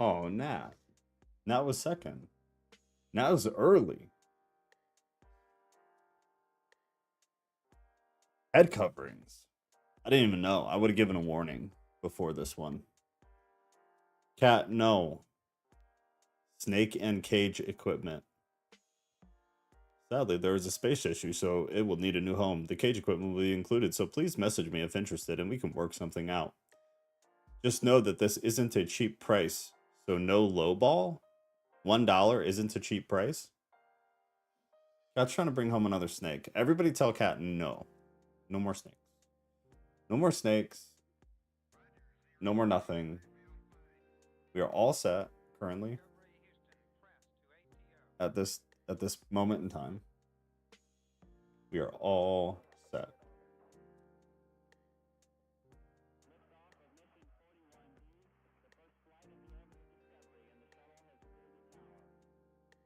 Oh, Nat. Nat was second. Nat was early. Head coverings. I didn't even know. I would have given a warning before this one. Cat, no. Snake and cage equipment. Sadly, there is a space issue, so it will need a new home. The cage equipment will be included, so please message me if interested and we can work something out. Just know that this isn't a cheap price, so no lowball. $1 isn't a cheap price. Cat's trying to bring home another snake. Everybody tell Cat no. No more snakes. No more snakes. No more nothing. We are all set currently at this moment in time. We are all set.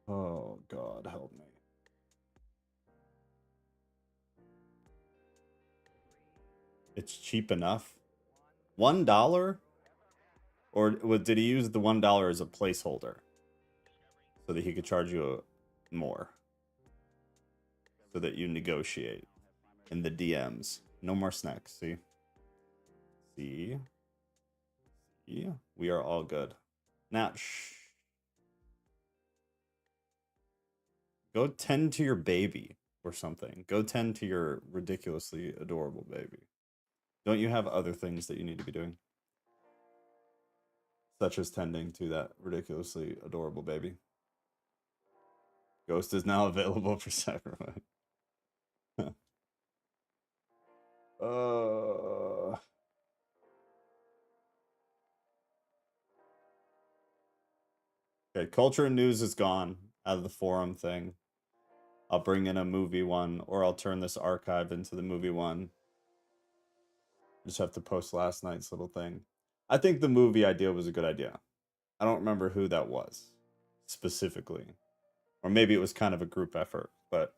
Oh God, help me. It's cheap enough. $1? Or did he use the $1 as a placeholder so that he could charge you more? So that you negotiate in the DMs. No more snacks. See? See? See? We are all good. Now, shh. Go tend to your baby or something. Go tend to your ridiculously adorable baby. Don't you have other things that you need to be doing? Such as tending to that ridiculously adorable baby. Ghost is now available for sacrifice. Okay, culture and news is gone out of the forum thing. I'll bring in a movie one, or I'll turn this archive into the movie one. Just have to post last night's little thing. I think the movie idea was a good idea. I don't remember who that was specifically. Or maybe it was kind of a group effort, but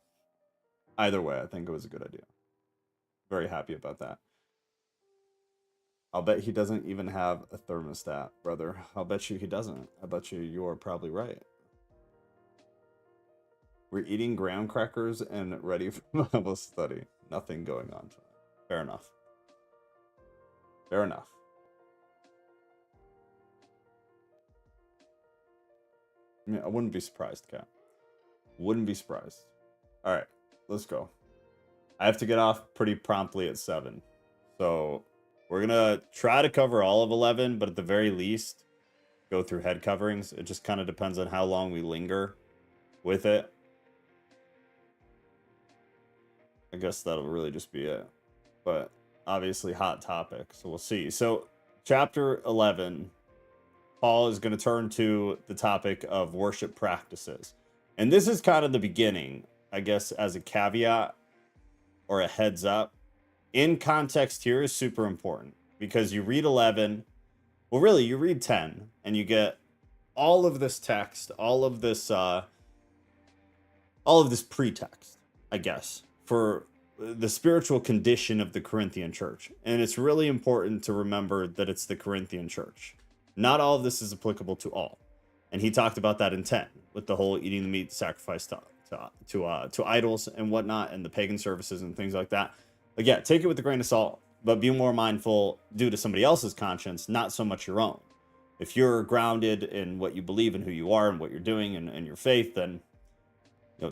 either way, I think it was a good idea. Very happy about that. I'll bet he doesn't even have a thermostat, brother. I'll bet you he doesn't. I bet you are probably right. We're eating graham crackers and ready for Bible study. Nothing going on tonight. Fair enough. Fair enough. I mean, I wouldn't be surprised, Cat. Wouldn't be surprised. All right, let's go. I have to get off pretty promptly at 7. So we're going to try to cover all of 11, but at the very least, go through head coverings. It just kind of depends on how long we linger with it. I guess that'll really just be it. But obviously, hot topic. So we'll see. So chapter 11, Paul is going to turn to the topic of worship practices. And this is kind of the beginning, I guess, as a caveat or a heads up. In context here is super important because you read 11, well, really, you read 10, and you get all of this text, all of this pretext, I guess, for the spiritual condition of the Corinthian church. And it's really important to remember that it's the Corinthian church. Not all of this is applicable to all. And he talked about that in 10 with the whole eating the meat sacrificed to idols and whatnot, and the pagan services and things like that. But yeah, take it with a grain of salt, but be more mindful due to somebody else's conscience, not so much your own. If you're grounded in what you believe and who you are and what you're doing and your faith, then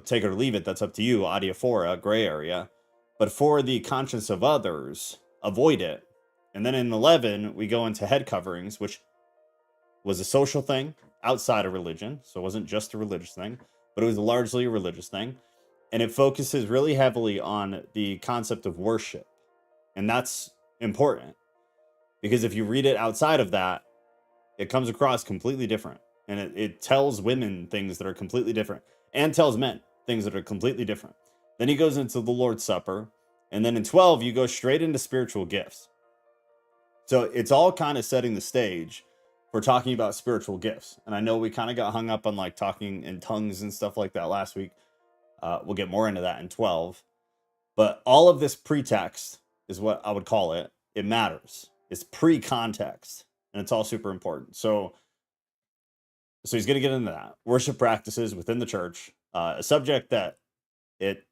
take it or leave it. That's up to you. Adiaphora, gray area. But for the conscience of others, avoid it. And then in 11, we go into head coverings, which was a social thing outside of religion. So it wasn't just a religious thing, but it was largely a religious thing. And it focuses really heavily on the concept of worship. And that's important because if you read it outside of that, it comes across completely different. And it tells women things that are completely different and tells men things that are completely different. Then he goes into the Lord's Supper. And then in 12, you go straight into spiritual gifts. So it's all kind of setting the stage for talking about spiritual gifts. And I know we kind of got hung up on like talking in tongues and stuff like that last week. We'll get more into that in 12. But all of this pretext is what I would call it. It matters. It's pre-context. And it's all super important. So So he's going to get into that. Worship practices within the church, a subject that it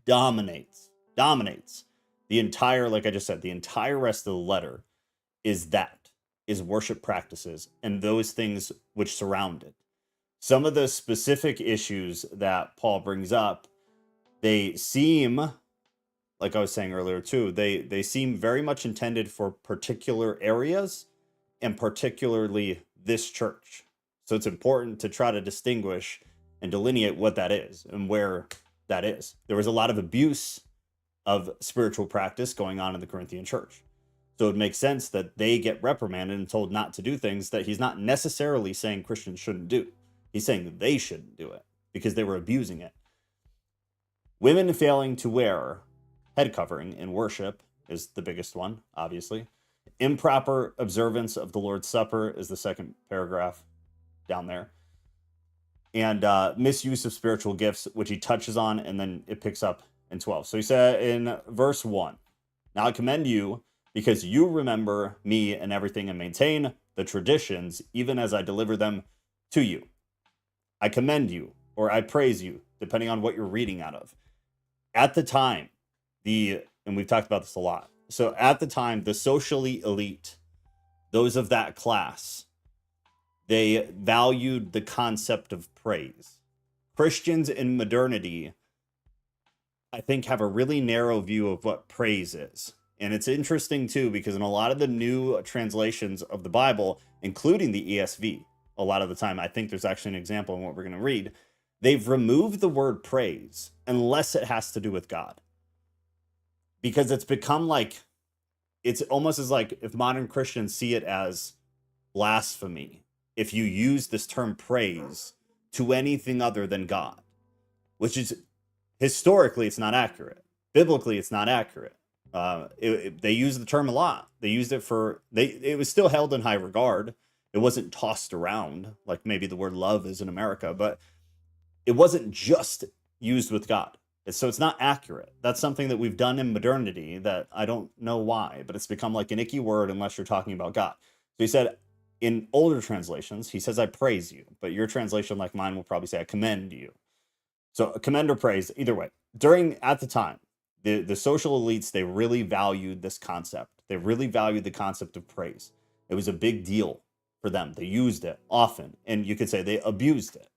dominates the entire, like I just said, the entire rest of the letter is worship practices and those things which surround it. Some of the specific issues that Paul brings up, they seem, like I was saying earlier too, they seem very much intended for particular areas and particularly this church. So it's important to try to distinguish and delineate what that is and where that is. There was a lot of abuse of spiritual practice going on in the Corinthian church. So it makes sense that they get reprimanded and told not to do things that he's not necessarily saying Christians shouldn't do. He's saying that they shouldn't do it because they were abusing it. Women failing to wear head covering in worship is the biggest one, obviously. Improper observance of the Lord's Supper is the second paragraph down there. And misuse of spiritual gifts, which he touches on, and then it picks up in 12. So he said in verse 1, "Now I commend you because you remember me and everything and maintain the traditions, even as I deliver them to you. I commend you, or I praise you, depending on what you're reading out of." At the time, and we've talked about this a lot. So at the time, the socially elite, those of that class, they valued the concept of praise. Christians in modernity, I think, have a really narrow view of what praise is. And it's interesting too, because in a lot of the new translations of the Bible, including the ESV, a lot of the time, I think there's actually an example in what we're going to read, they've removed the word praise unless it has to do with God. Because it's become like, it's almost as like if modern Christians see it as blasphemy if you use this term praise to anything other than God, which is historically, it's not accurate. Biblically, it's not accurate. They use the term a lot. They used it it was still held in high regard. It wasn't tossed around like maybe the word love is in America, but it wasn't just used with God. So it's not accurate. That's something that we've done in modernity that I don't know why, but it's become like an icky word unless you're talking about God. So he said in older translations, he says, I praise you, but your translation, like mine, will probably say, I commend you. So commend or praise, either way. At the time, the social elites, they really valued this concept. They really valued the concept of praise. It was a big deal for them. They used it often, and you could say they abused it.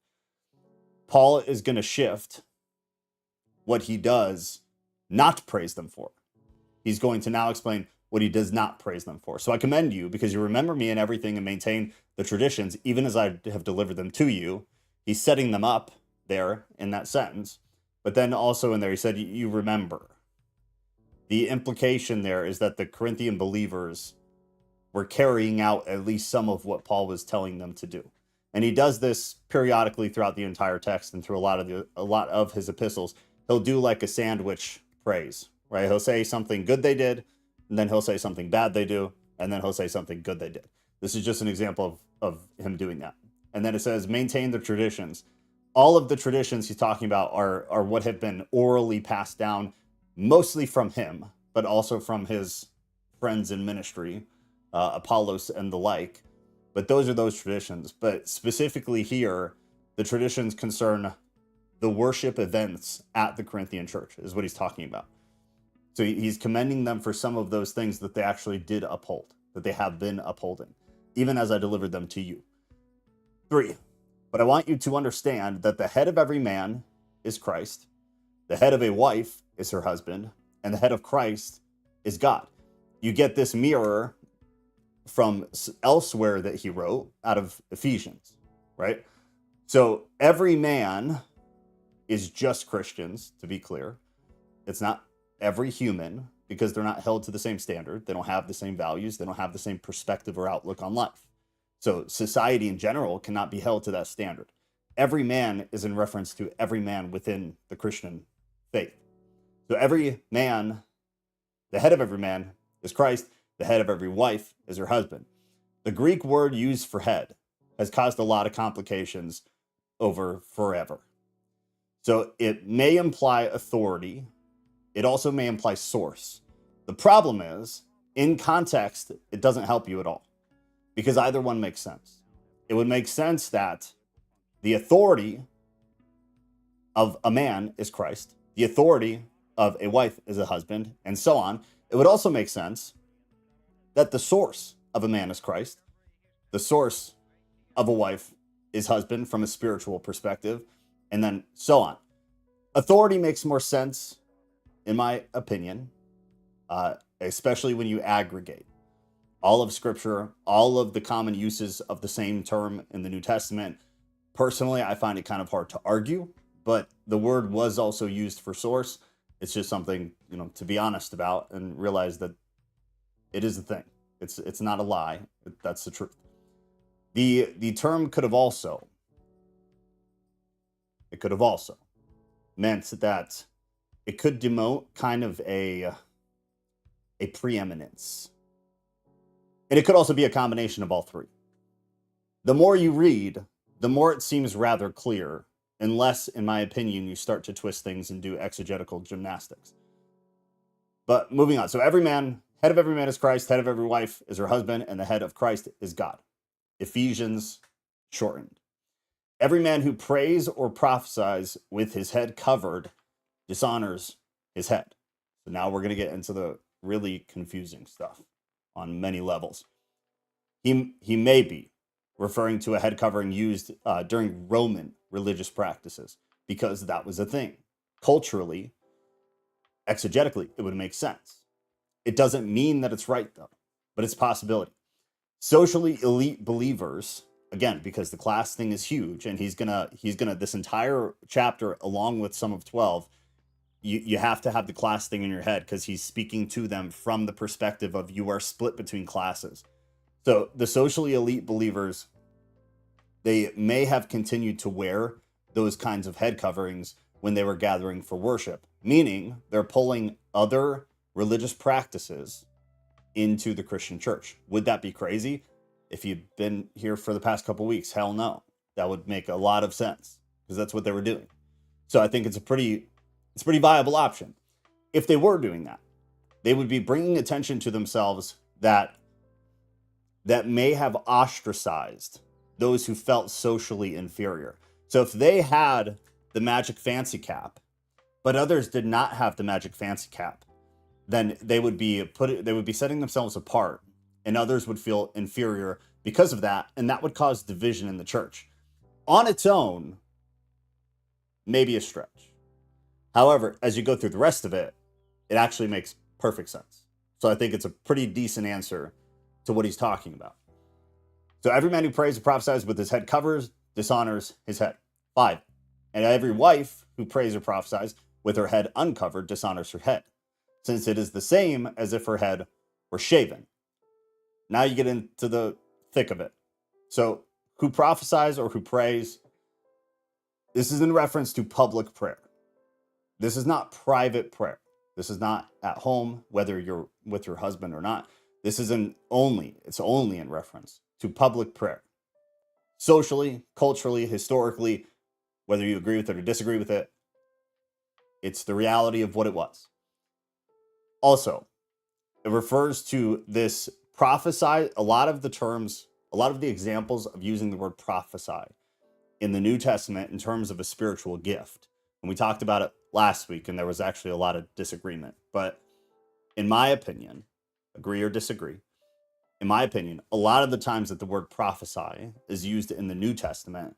Paul is going to shift what he does not praise them for. He's going to now explain what he does not praise them for. So I commend you because you remember me in everything and maintain the traditions, even as I have delivered them to you. He's setting them up there in that sentence. But then also in there, he said, you remember. The implication there is that the Corinthian believers were carrying out at least some of what Paul was telling them to do. And he does this periodically throughout the entire text and through a lot of his epistles. He'll do like a sandwich praise, right? He'll say something good they did, and then he'll say something bad they do, and then he'll say something good they did. This is just an example of him doing that. And then it says, maintain the traditions. All of the traditions he's talking about are what have been orally passed down, mostly from him, but also from his friends in ministry, Apollos and the like. But those are those traditions. But specifically here, the traditions concern the worship events at the Corinthian church, is what he's talking about. So he's commending them for some of those things that they actually did uphold, that they have been upholding, even as I delivered them to you. 3, but I want you to understand that the head of every man is Christ, the head of a wife is her husband, and the head of Christ is God. You get this mirror from elsewhere that he wrote out of Ephesians, right? So every man is just Christians, to be clear. It's not every human, because they're not held to the same standard. They don't have the same values. They don't have the same perspective or outlook on life. So society in general cannot be held to that standard. Every man is in reference to every man within the Christian faith. So every man, the head of every man is Christ. The head of every wife is her husband. The Greek word used for head has caused a lot of complications over forever. So it may imply authority. It also may imply source. The problem is, in context, it doesn't help you at all because either one makes sense. it would make sense that the authority of a man is Christ, the authority of a wife is a husband, and so on. It would also make sense that the source of a man is Christ, the source of a wife is husband from a spiritual perspective, and then so on. Authority makes more sense, in my opinion, especially when you aggregate all of Scripture, all of the common uses of the same term in the New Testament. Personally, I find it kind of hard to argue, but the word was also used for source. It's just something, to be honest about and realize that it is a thing. It's not a lie. That's the truth. The term could have also meant that it could demote kind of a preeminence. And it could also be a combination of all three. The more you read, the more it seems rather clear, unless, in my opinion, you start to twist things and do exegetical gymnastics. But moving on. So every man, head of every man is Christ, head of every wife is her husband, and the head of Christ is God. Ephesians shortened. Every man who prays or prophesies with his head covered dishonors his head. So now we're going to get into the really confusing stuff on many levels. He may be referring to a head covering used during Roman religious practices, because that was a thing. Culturally, exegetically, it would make sense. It doesn't mean that it's right, though, but it's a possibility. Socially elite believers, again, because the class thing is huge, and he's gonna this entire chapter, along with some of 12, you have to have the class thing in your head, because he's speaking to them from the perspective of you are split between classes. So the socially elite believers, they may have continued to wear those kinds of head coverings when they were gathering for worship, meaning they're pulling other religious practices into the Christian church. Would that be crazy? If you've been here for the past couple weeks, hell no. That would make a lot of sense, because that's what they were doing. So I think it's a pretty viable option. If they were doing that, they would be bringing attention to themselves that may have ostracized those who felt socially inferior. So if they had the magic fancy cap, but others did not have the magic fancy cap, then they would be setting themselves apart, and others would feel inferior because of that, and that would cause division in the church. On its own, maybe a stretch. However, as you go through the rest of it, it actually makes perfect sense. So I think it's a pretty decent answer to what he's talking about. So every man who prays or prophesies with his head covers dishonors his head. 5. And every wife who prays or prophesies with her head uncovered dishonors her head, since it is the same as if her head were shaven. Now you get into the thick of it. So who prophesies or who prays? This is in reference to public prayer. This is not private prayer. This is not at home, whether you're with your husband or not. This is it's only in reference to public prayer. Socially, culturally, historically, whether you agree with it or disagree with it, it's the reality of what it was. Also, it refers to this prophesy. A lot of the examples of using the word prophesy in the New Testament in terms of a spiritual gift. And we talked about it last week, and there was actually a lot of disagreement. But in my opinion, agree or disagree, in my opinion, a lot of the times that the word prophesy is used in the New Testament,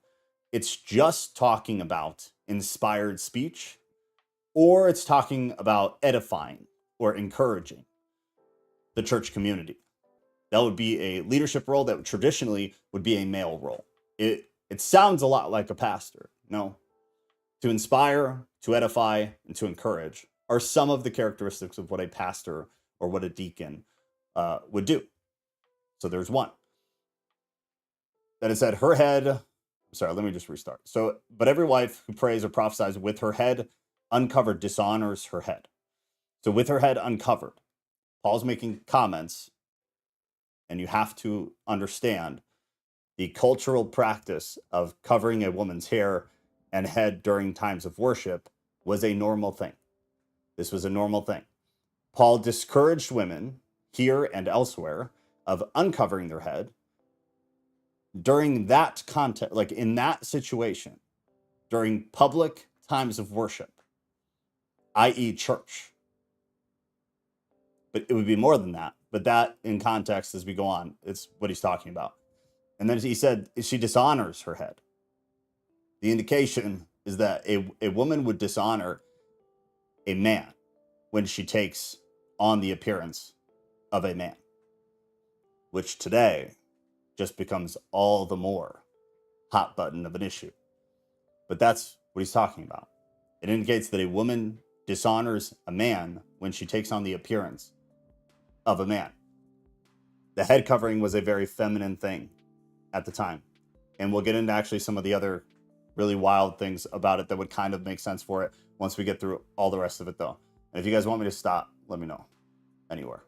it's just talking about inspired speech, or it's talking about edifying or encouraging the church community. That would be a leadership role that traditionally would be a male role. It sounds a lot like a pastor. No. To inspire, to edify, and to encourage are some of the characteristics of what a pastor or what a deacon would do. So there's one. Then it said her head. Sorry, let me just restart. So, but every wife who prays or prophesies with her head uncovered dishonors her head. So with her head uncovered, Paul's making comments, and you have to understand the cultural practice of covering a woman's hair and head during times of worship was a normal thing. This was a normal thing. Paul discouraged women here and elsewhere of uncovering their head during that context, like in that situation, during public times of worship, i.e. church. But it would be more than that. But that, in context, as we go on, it's what he's talking about. And then he said, she dishonors her head. The indication is that a woman would dishonor a man when she takes on the appearance of a man, which today just becomes all the more hot button of an issue. But that's what he's talking about. It indicates that a woman dishonors a man when she takes on the appearance of a man. The head covering was a very feminine thing at the time. And we'll get into actually some of the other really wild things about it that would kind of make sense for it once we get through all the rest of it, though. And if you guys want me to stop, let me know anywhere.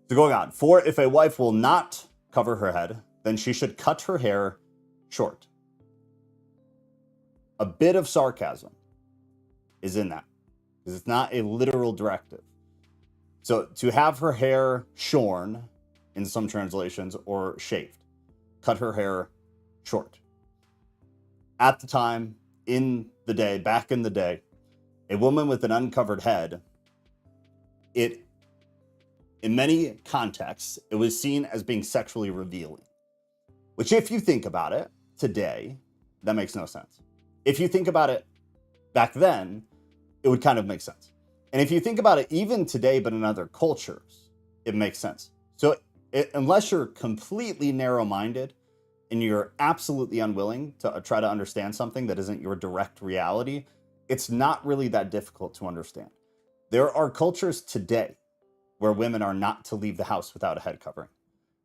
So going on, for if a wife will not cover her head, then she should cut her hair short. A bit of sarcasm is in that, because it's not a literal directive. So to have her hair shorn in some translations or shaved, cut her hair short. At the time, in the day, back in the day, a woman with an uncovered head, in many contexts, it was seen as being sexually revealing. Which, if you think about it today, that makes no sense. If you think about it back then, it would kind of make sense. And if you think about it even today, but in other cultures, it makes sense. So unless you're completely narrow-minded and you're absolutely unwilling to try to understand something that isn't your direct reality, it's not really that difficult to understand. There are cultures today where women are not to leave the house without a head covering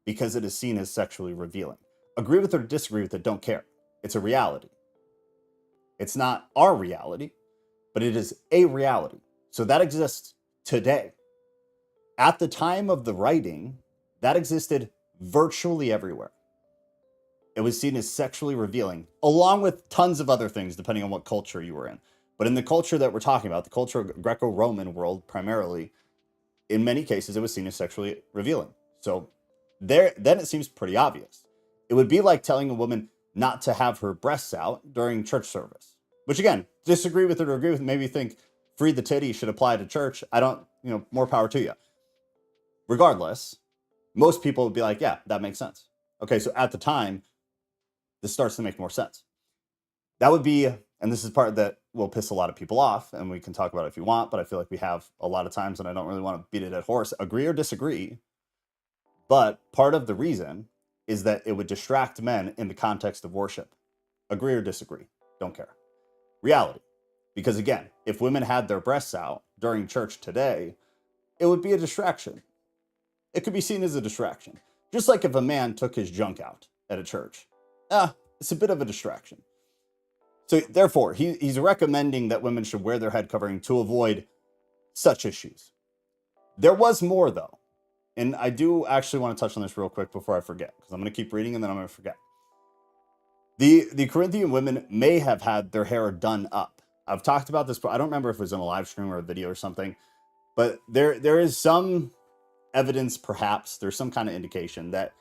because it is seen as sexually revealing. Agree with it or disagree with it, don't care. It's a reality. It's not our reality, but it is a reality. So that exists today. At the time of the writing, that existed virtually everywhere. It was seen as sexually revealing, along with tons of other things, depending on what culture you were in. But in the culture that we're talking about, the culture of Greco-Roman world primarily, in many cases, it was seen as sexually revealing. So then it seems pretty obvious. It would be like telling a woman not to have her breasts out during church service, which again, disagree with it or agree with it, maybe think free the titty should apply to church. I don't, more power to you. Regardless, most people would be like, yeah, that makes sense. Okay, so at the time, this starts to make more sense. That would be, and this is part that will piss a lot of people off, and we can talk about it if you want, but I feel like we have a lot of times, and I don't really want to beat a dead horse. Agree or disagree, but part of the reason is that it would distract men in the context of worship. Agree or disagree, don't care. Reality, because again, if women had their breasts out during church today, it would be a distraction. It could be seen as a distraction. Just like if a man took his junk out at a church. It's a bit of a distraction. So therefore, he's recommending that women should wear their head covering to avoid such issues. There was more, though. And I do actually want to touch on this real quick before I forget, because I'm going to keep reading and then I'm going to forget. The Corinthian women may have had their hair done up. I've talked about this, but I don't remember if it was in a live stream or a video or something. But there is some evidence, perhaps, there's some kind of indication that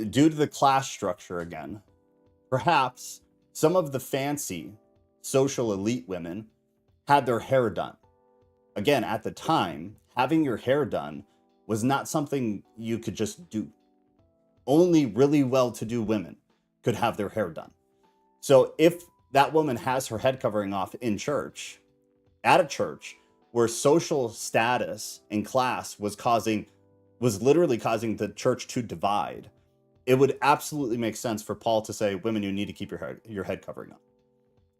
due to the class structure again, perhaps some of the fancy social elite women had their hair done. Again, at the time, having your hair done was not something you could just do. Only really well-to-do women could have their hair done. So if that woman has her head covering off in church, at a church where social status and class was literally causing the church to divide, it would absolutely make sense for Paul to say, women, you need to keep your head covering up.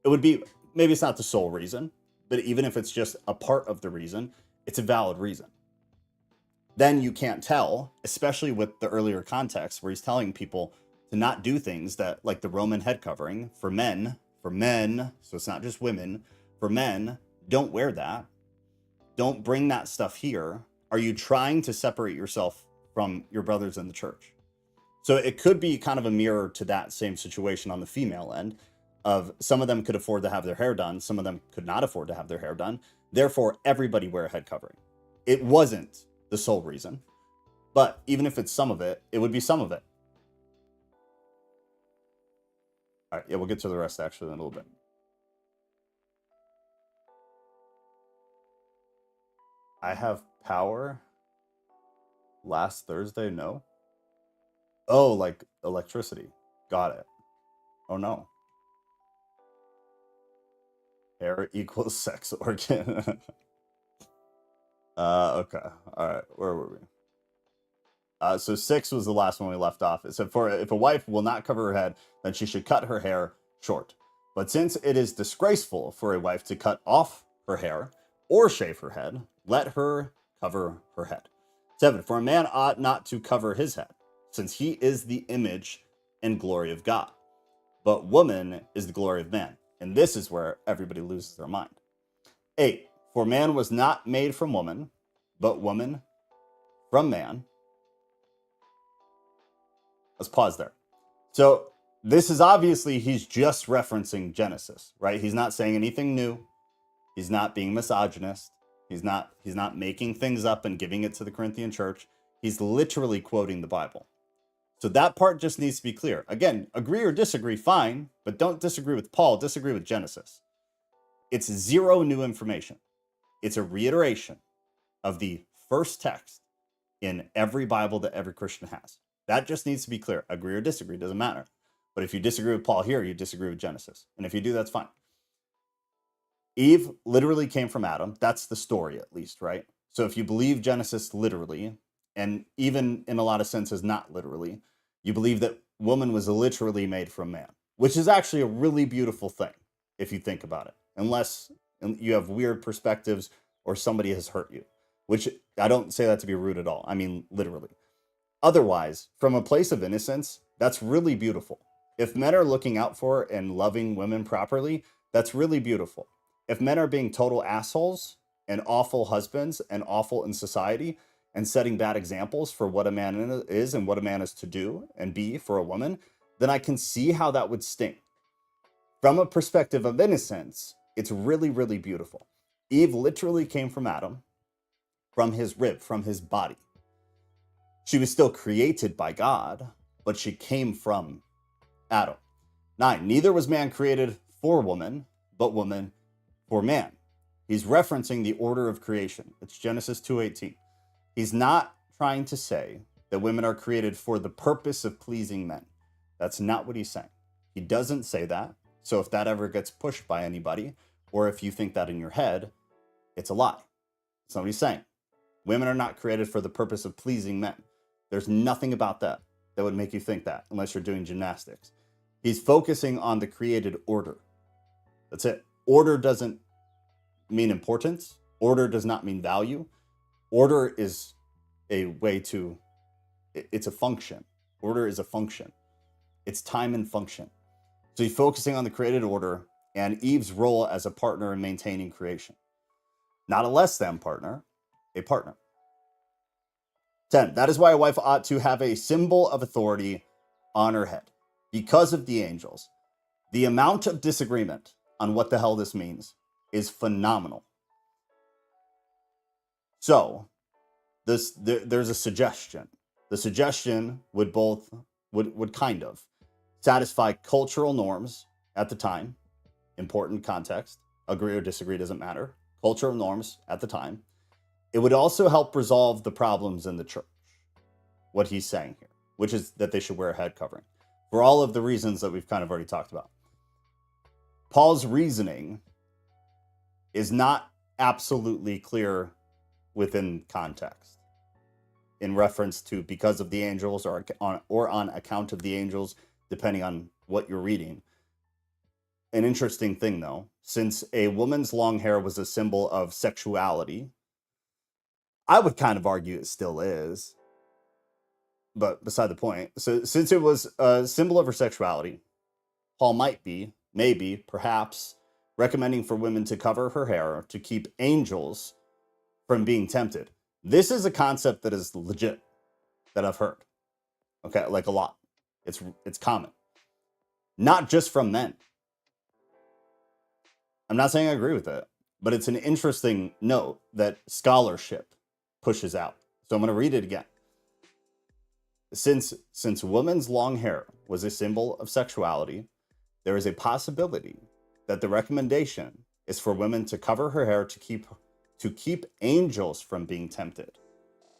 It would be, maybe it's not the sole reason, but even if it's just a part of the reason, it's a valid reason. Then you can't tell, especially with the earlier context where he's telling people to not do things that, like the Roman head covering for men, so it's not just women, for men, don't wear that. Don't bring that stuff here. Are you trying to separate yourself from your brothers in the church? So it could be kind of a mirror to that same situation on the female end of some of them could afford to have their hair done. Some of them could not afford to have their hair done. Therefore, everybody wear a head covering. It wasn't the sole reason, but even if it's some of it, it would be some of it. All right, yeah, we'll get to the rest actually in a little bit. I have power last Thursday? No. Oh, like electricity. Got it. Oh no. Hair equals sex organ. Okay. All right. Where were we? So 6 was the last one we left off. It said, for if a wife will not cover her head, then she should cut her hair short. But since it is disgraceful for a wife to cut off her hair or shave her head, let her cover her head. 7, for a man ought not to cover his head, since he is the image and glory of God. But woman is the glory of man. And this is where everybody loses their mind. 8, for man was not made from woman, but woman from man. Let's pause there. So this is obviously, he's just referencing Genesis, right? He's not saying anything new. He's not being misogynist. He's not making things up and giving it to the Corinthian church. He's literally quoting the Bible. So that part just needs to be clear. Again, agree or disagree, fine, but don't disagree with Paul, disagree with Genesis. It's zero new information. It's a reiteration of the first text in every Bible that every Christian has. That just needs to be clear. Agree or disagree, doesn't matter. But if you disagree with Paul here, you disagree with Genesis. And if you do, that's fine. Eve literally came from Adam. That's the story, at least, right? So if you believe Genesis literally, and even in a lot of senses not literally, you believe that woman was literally made from man, which is actually a really beautiful thing, if you think about it. Unless you have weird perspectives or somebody has hurt you, which I don't say that to be rude at all. I mean, literally. Otherwise, from a place of innocence, that's really beautiful. If men are looking out for and loving women properly, that's really beautiful. If men are being total assholes and awful husbands and awful in society and setting bad examples for what a man is and what a man is to do and be for a woman, then I can see how that would sting. From a perspective of innocence, it's really, really beautiful. Eve literally came from Adam, from his rib, from his body. She was still created by God, but she came from Adam. 9, neither was man created for woman, but woman for man. He's referencing the order of creation. It's Genesis 2:18. He's not trying to say that women are created for the purpose of pleasing men. That's not what he's saying. He doesn't say that. So if that ever gets pushed by anybody, or if you think that in your head, it's a lie. That's not what he's saying. Women are not created for the purpose of pleasing men. There's nothing about that would make you think that, unless you're doing gymnastics. He's focusing on the created order. That's it. Order doesn't mean importance. Order does not mean value. Order is a way to, it's a function. Order is a function. It's time and function. So he's focusing on the created order and Eve's role as a partner in maintaining creation. Not a less than partner, a partner. 10, that is why a wife ought to have a symbol of authority on her head, because of the angels. The amount of disagreement on what the hell this means is phenomenal. So there's a suggestion. The suggestion would kind of satisfy cultural norms at the time, important context, agree or disagree, doesn't matter, cultural norms at the time. It would also help resolve the problems in the church, what he's saying here, which is that they should wear a head covering, for all of the reasons that we've kind of already talked about. Paul's reasoning is not absolutely clear within context in reference to because of the angels or on account of the angels, depending on what you're reading. An interesting thing, though, since a woman's long hair was a symbol of sexuality, I would kind of argue it still is, but beside the point. So since it was a symbol of her sexuality, Paul might be, maybe, perhaps, recommending for women to cover her hair to keep angels from being tempted. This is a concept that is legit, that I've heard. Okay, like a lot. It's common. Not just from men. I'm not saying I agree with it, but it's an interesting note that scholarship pushes out. So I'm going to read it again. Since woman's long hair was a symbol of sexuality, there is a possibility that the recommendation is for women to cover her hair to keep angels from being tempted,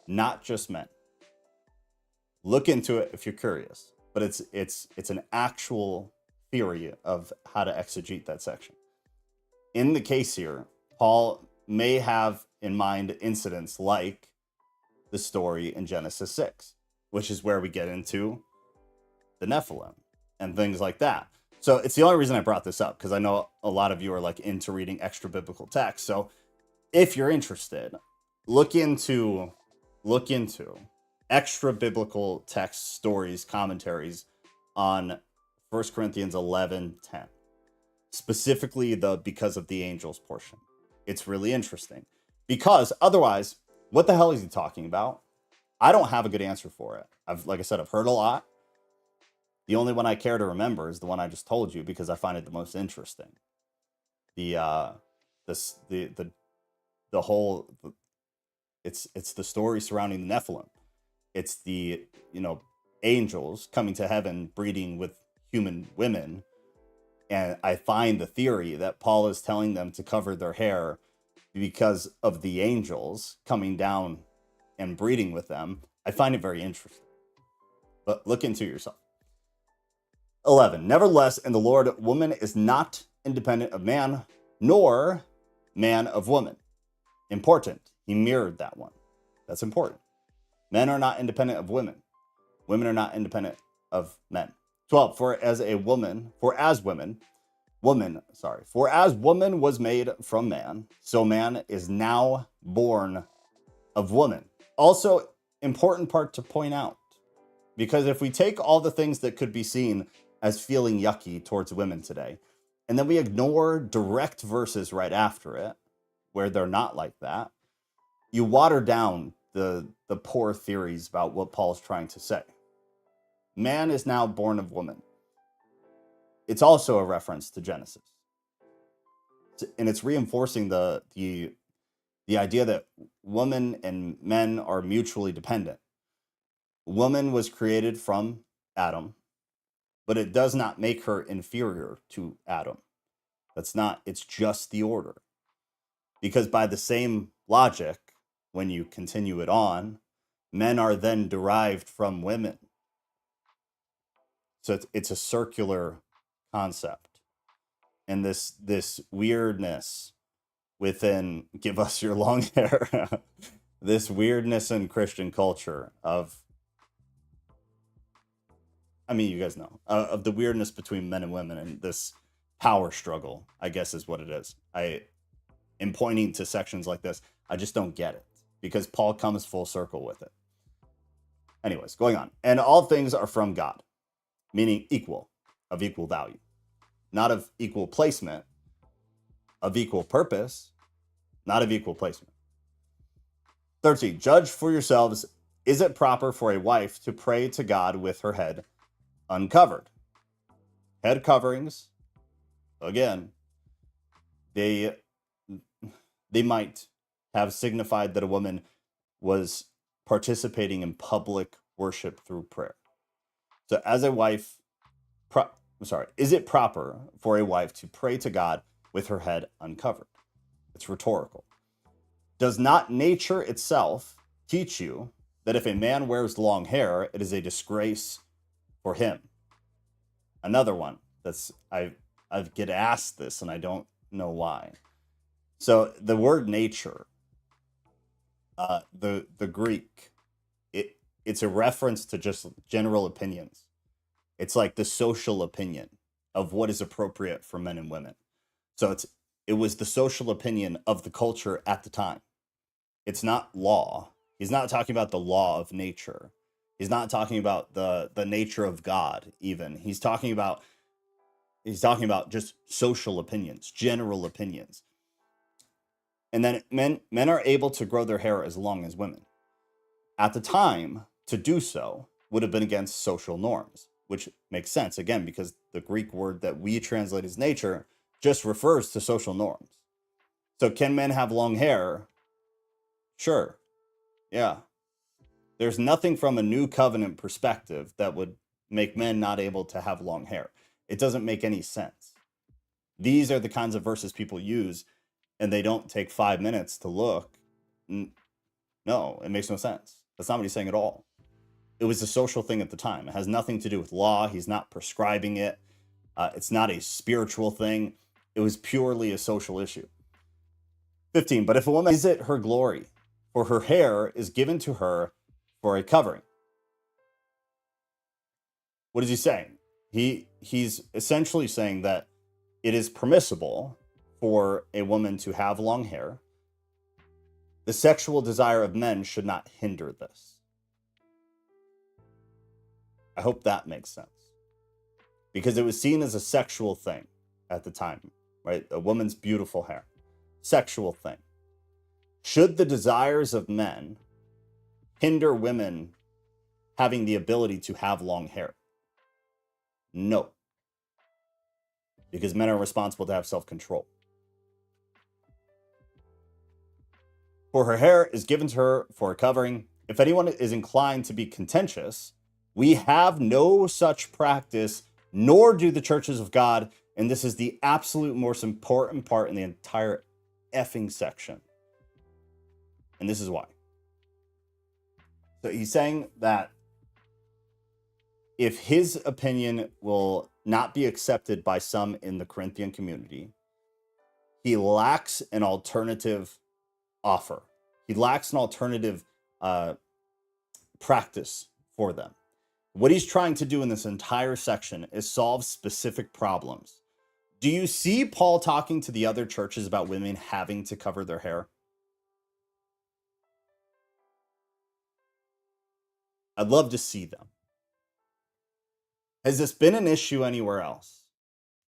not just men. Look into it if you're curious, but it's an actual theory of how to exegete that section. In the case here, Paul may have in mind incidents like the story in Genesis 6, which is where we get into the Nephilim and things like that. So it's the only reason I brought this up, because I know a lot of you are like into reading extra biblical text. So if you're interested, look into extra biblical text stories, commentaries on 1 Corinthians 11:10, specifically the because of the angels portion. It's really interesting, because otherwise, what the hell is he talking about? I don't have a good answer for it. Like I said, I've heard a lot. The only one I care to remember is the one I just told you, because I find it the most interesting. The whole, it's the story surrounding the Nephilim. It's the, angels coming to heaven breeding with human women. And I find the theory that Paul is telling them to cover their hair because of the angels coming down and breeding with them. I find it very interesting. But look into it yourself. 11. Nevertheless, in the Lord, woman is not independent of man, nor man of woman. Important. He mirrored that one. That's important. Men are not independent of women. Women are not independent of men. 12. For as woman was made from man, so man is now born of woman. Also, important part to point out, because if we take all the things that could be seen as feeling yucky towards women today, and then we ignore direct verses right after it, where they're not like that, you water down the poor theories about what Paul's trying to say. Man is now born of woman. It's also a reference to Genesis. And it's reinforcing the idea that woman and men are mutually dependent. Woman was created from Adam, but it does not make her inferior to Adam. It's just the order. Because by the same logic, when you continue it on, men are then derived from women. So it's a circular concept. And this weirdness within, give us your long hair, this weirdness in Christian culture of, you guys know, of the weirdness between men and women and this power struggle, I guess is what it is. In pointing to sections like this, I just don't get it, because Paul comes full circle with it. Anyways, going on. And all things are from God, meaning equal, of equal value, not of equal placement, of equal purpose, not of equal placement. 13, judge for yourselves, is it proper for a wife to pray to God with her head uncovered? Head coverings, again, they might have signified that a woman was participating in public worship through prayer. So as a wife, is it proper for a wife to pray to God with her head uncovered? It's rhetorical. Does not nature itself teach you that if a man wears long hair, it is a disgrace for him? Another one that's I get asked this and I don't know why. So the word nature, the Greek, it's a reference to just general opinions. It's like the social opinion of what is appropriate for men and women. So it was the social opinion of the culture at the time. It's not law. He's not talking about the law of nature. He's not talking about the nature of God even. He's talking about just social opinions, general opinions. And then men are able to grow their hair as long as women. At the time, to do so would have been against social norms, which makes sense, again, because the Greek word that we translate as nature just refers to social norms. So can men have long hair? Sure. Yeah. There's nothing from a new covenant perspective that would make men not able to have long hair. It doesn't make any sense. These are the kinds of verses people use, and they don't take 5 minutes to look. No, it makes no sense. That's not what he's saying at all. It was a social thing at the time. It has nothing to do with law. He's not prescribing it. It's not a spiritual thing. It was purely a social issue. 15, but if a woman is it her glory, for her hair is given to her for a covering. What is he saying? He's essentially saying that it is permissible for a woman to have long hair. The sexual desire of men should not hinder this. I hope that makes sense. Because it was seen as a sexual thing at the time, right? A woman's beautiful hair. Sexual thing. Should the desires of men hinder women having the ability to have long hair? No. Because men are responsible to have self-control. For her hair is given to her for a covering. If anyone is inclined to be contentious, we have no such practice, nor do the churches of God. And this is the absolute most important part in the entire effing section. And this is why. So he's saying that if his opinion will not be accepted by some in the Corinthian community, he lacks an alternative offer. He lacks an alternative practice for them. What he's trying to do in this entire section is solve specific problems. Do you see Paul talking to the other churches about women having to cover their hair? I'd love to see them. Has this been an issue anywhere else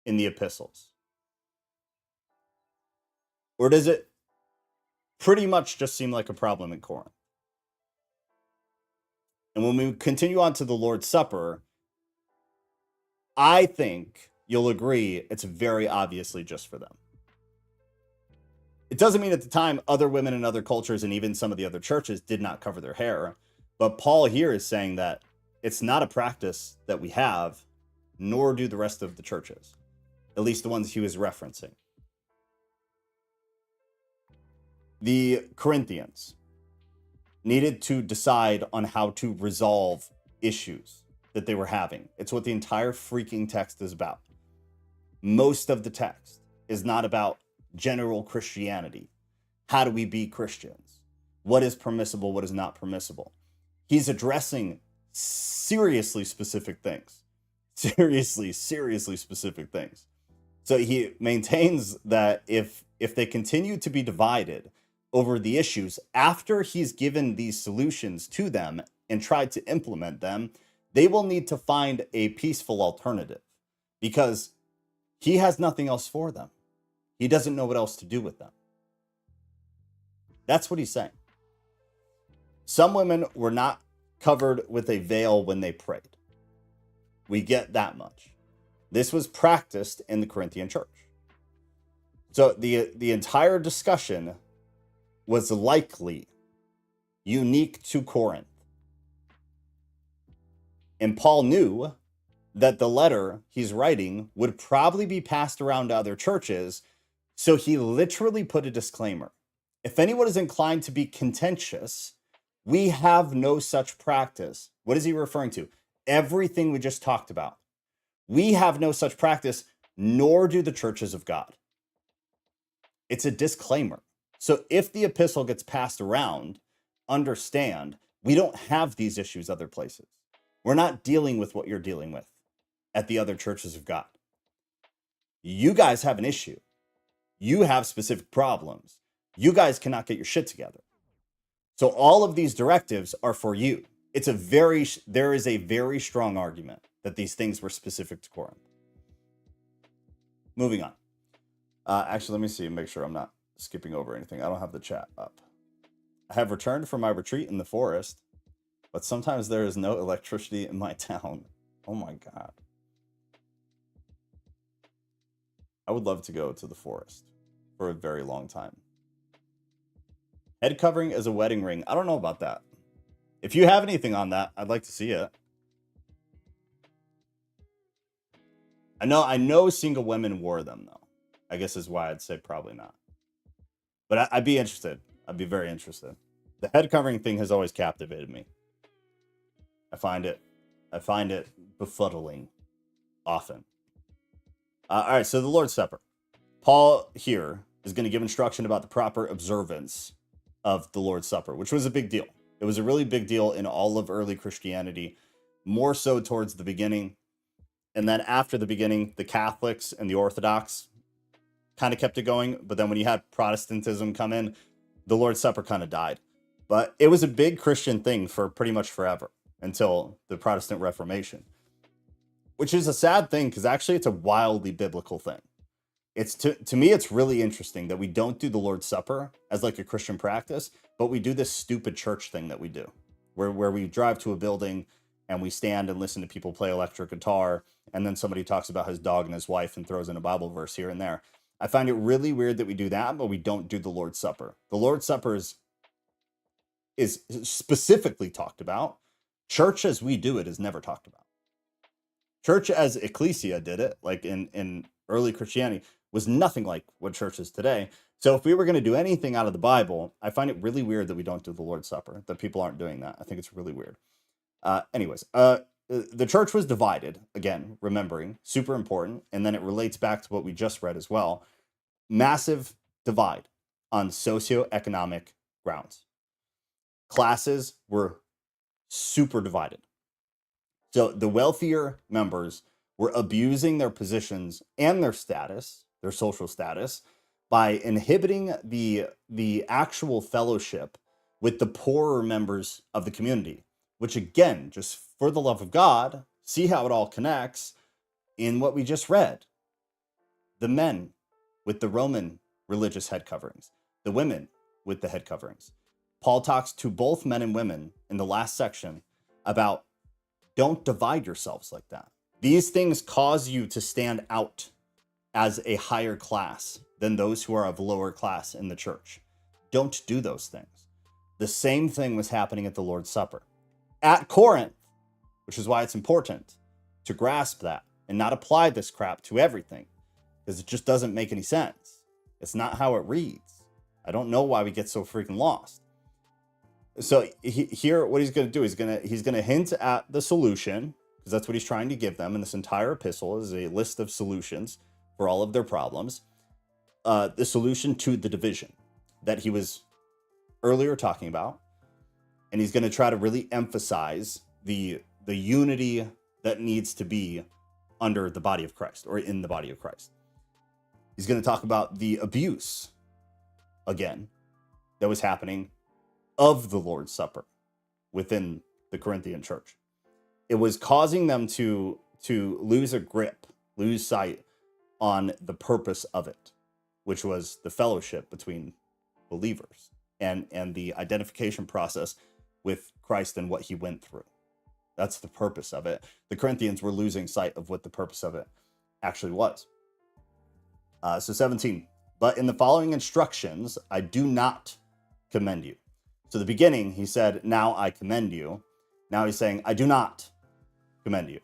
in the epistles? Or does it pretty much just seem like a problem in Corinth? And when we continue on to the Lord's Supper, I think you'll agree it's very obviously just for them. It doesn't mean at the time other women in other cultures and even some of the other churches did not cover their hair. But Paul here is saying that it's not a practice that we have, nor do the rest of the churches, at least the ones he was referencing. The Corinthians needed to decide on how to resolve issues that they were having. It's what the entire freaking text is about. Most of the text is not about general Christianity. How do we be Christians? What is permissible? What is not permissible? He's addressing seriously specific things. Seriously specific things. So he maintains that if they continue to be divided over the issues after he's given these solutions to them and tried to implement them, they will need to find a peaceful alternative because he has nothing else for them. He doesn't know what else to do with them. That's what he's saying. Some women were not covered with a veil when they prayed. We get that much. This was practiced in the Corinthian church. So the entire discussion was likely unique to Corinth. And Paul knew that the letter he's writing would probably be passed around to other churches, so he literally put a disclaimer. If anyone is inclined to be contentious, we have no such practice. What is he referring to? Everything we just talked about. We have no such practice, nor do the churches of God. It's a disclaimer. So if the epistle gets passed around, understand, we don't have these issues other places. We're not dealing with what you're dealing with at the other churches of God. You guys have an issue. You have specific problems. You guys cannot get your shit together. So all of these directives are for you. There is a very strong argument that these things were specific to Corinth. Moving on. Actually, let me see and make sure I'm not skipping over anything. I don't have the chat up. I have returned from my retreat in the forest, but sometimes there is no electricity in my town. Oh my God. I would love to go to the forest for a very long time. Head covering as a wedding ring. I don't know about that. If you have anything on that, I'd like to see it. I know single women wore them though. I guess is why I'd say probably not. But I'd be interested. I'd be very interested. The head covering thing has always captivated me. I find it befuddling often. All right, so the Lord's Supper. Paul here is going to give instruction about the proper observance of the Lord's Supper, which was a big deal. It was a really big deal in all of early Christianity, more so towards the beginning. And then after the beginning, the Catholics and the Orthodox kind of kept it going. But then when you had Protestantism come in, the Lord's Supper kind of died. But it was a big Christian thing for pretty much forever until the Protestant Reformation, which is a sad thing because actually it's a wildly biblical thing. It's to me, it's really interesting that we don't do the Lord's Supper as like a Christian practice, but we do this stupid church thing that we do, where we drive to a building and we stand and listen to people play electric guitar, and then somebody talks about his dog and his wife and throws in a Bible verse here and there. I find it really weird that we do that, but we don't do the Lord's Supper. The Lord's Supper is specifically talked about. Church as we do it is never talked about. Church as ecclesia did it, like in early Christianity, was nothing like what church is today. So if we were going to do anything out of the Bible, I find it really weird that we don't do the Lord's Supper, that people aren't doing that. I think it's really weird. The church was divided, again, remembering, super important, and then it relates back to what we just read as well. Massive divide on socioeconomic grounds. Classes were super divided. So the wealthier members were abusing their positions and their status, their social status, by inhibiting the actual fellowship with the poorer members of the community, which again, just for the love of God, see how it all connects in what we just read. The men with the Roman religious head coverings, the women with the head coverings. Paul talks to both men and women in the last section about don't divide yourselves like that. These things cause you to stand out as a higher class than those who are of lower class in the church. Don't do those things. The same thing was happening at the Lord's Supper at Corinth, which is why it's important to grasp that and not apply this crap to everything, because it just doesn't make any sense. It's not how it reads. I don't know why we get so freaking lost. So here, what he's going to do, he's going to hint at the solution, because that's what he's trying to give them. And this entire epistle is a list of solutions for all of their problems. The solution to the division that he was earlier talking about. And he's going to try to really emphasize the unity that needs to be under the body of Christ, or in the body of Christ. He's going to talk about the abuse, again, that was happening of the Lord's Supper within the Corinthian church. It was causing them to lose a grip, lose sight on the purpose of it, which was the fellowship between believers and the identification process with Christ and what he went through. That's the purpose of it. The Corinthians were losing sight of what the purpose of it actually was. So 17, but in the following instructions, I do not commend you. So the beginning, he said, now I commend you. Now he's saying, I do not commend you.